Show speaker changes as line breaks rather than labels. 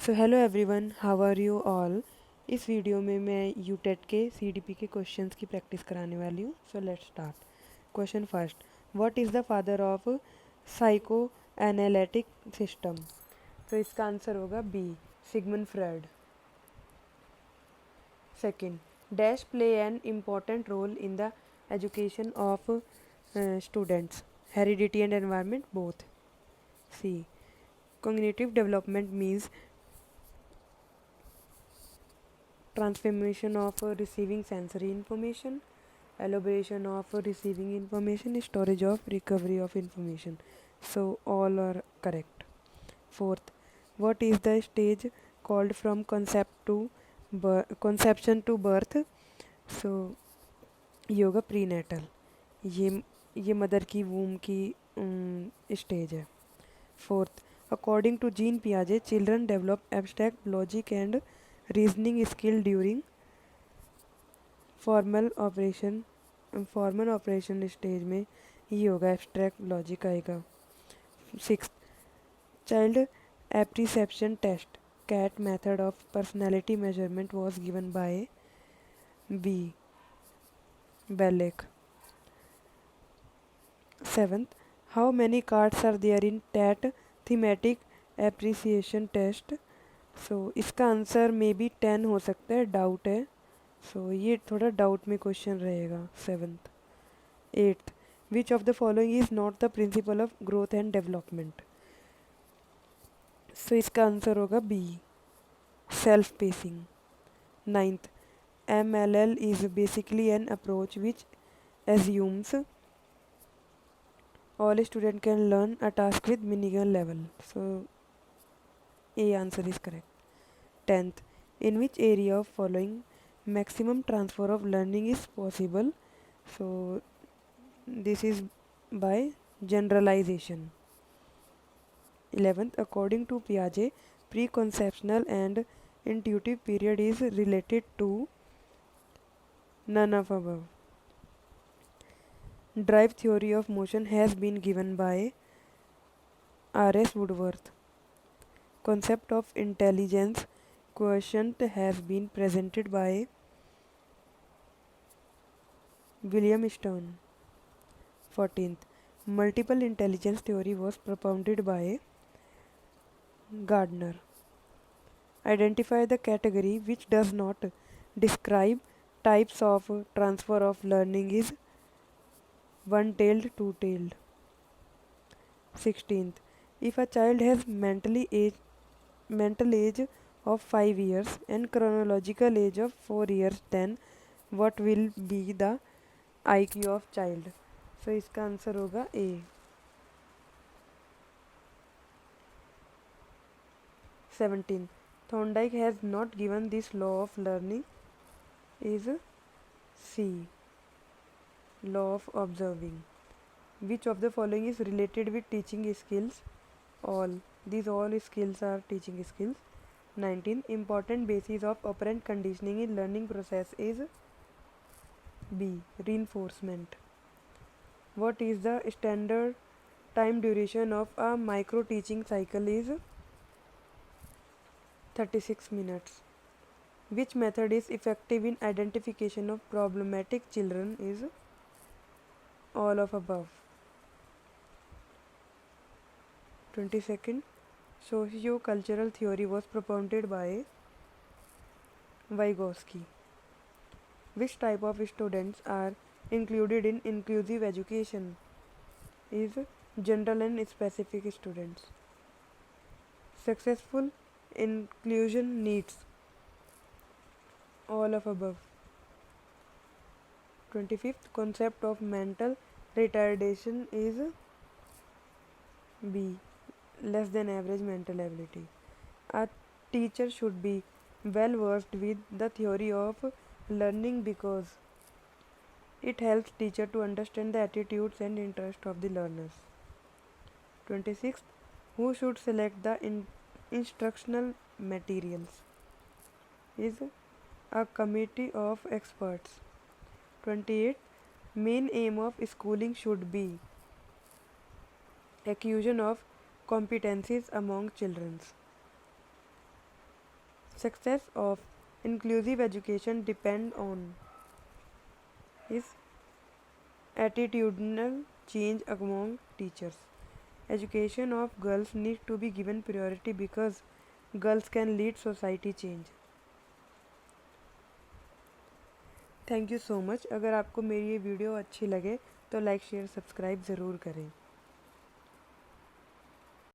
So hello everyone, how are you all. इस video में मैं यूटेट के सीडीपी के क्वेश्चंस की प्रैक्टिस कराने वाली हूँ। So let's start. Question first, what is the father of psychoanalytic system. तो इसका आंसर होगा B, Sigmund Freud. Second, dash play an important role in the education of students, heredity and environment both. C, cognitive development means transformation of receiving sensory information, elaboration of receiving information, storage of recovery of information. So all are correct. Fourth, what is the stage called from conception to birth? So yoga prenatal, ये mother की womb की stage है। Fourth, according to Jean पियाजे children develop abstract logic and reasoning skill during formal operation stage में ये होगा abstract logic आएगा। Six, child apperception test CAT method of personality measurement was given by B, Bellak. Seventh, how many cards are there in TAT thematic appreciation test. So इसका answer may be 10 हो सकता है, doubt है। सो ये थोड़ा doubt में question रहेगा। Seventh. Eighth, which of the following is not the principle of growth and development. So इसका आंसर होगा B, self pacing. Ninth, MLL is basically an approach which assumes all student can learn a task with minimal level. So A answer is correct. 10th, in which area of following maximum transfer of learning is possible. So this is by generalization. 11th, according to Piaget, preconceptional and intuitive period is related to none of above. Drive theory of motion has been given by R.S. Woodworth. Concept of intelligence quotient has been presented by William Stern. 14th, multiple intelligence theory was propounded by Gardner. Identify the category which does not describe types of transfer of learning is one-tailed, two-tailed. 16th, if a child has mental age of 5 years and chronological age of 4 years, then what will be the IQ of child? So इसका answer होगा A. 17, Thorndike has not given this law of learning is C, law of observing. Which of the following is related with teaching skills? All. These all skills are teaching skills. 19, important basis of operant conditioning in learning process is B, reinforcement. What is the standard time duration of a micro teaching cycle is 36 minutes. Which method is effective in identification of problematic children is all of above. 22nd, socio-cultural theory was propounded by Vygotsky. Which type of students are included in inclusive education is general and specific students. Successful inclusion needs all of above. 25th, concept of mental retardation is B, less than average mental ability. A teacher should be well versed with the theory of learning because it helps teacher to understand the attitudes and interests of the learners. 26th, who should select the instructional materials is a committee of experts. 28, main aim of schooling should be acquisition of competencies among children. Success of inclusive education depend on is attitudinal change among teachers. Education of girls needs to be given priority because girls can lead society change. Thank you so much. अगर आपको मेरी ये video अच्छी लगे तो like share subscribe ज़रूर करें।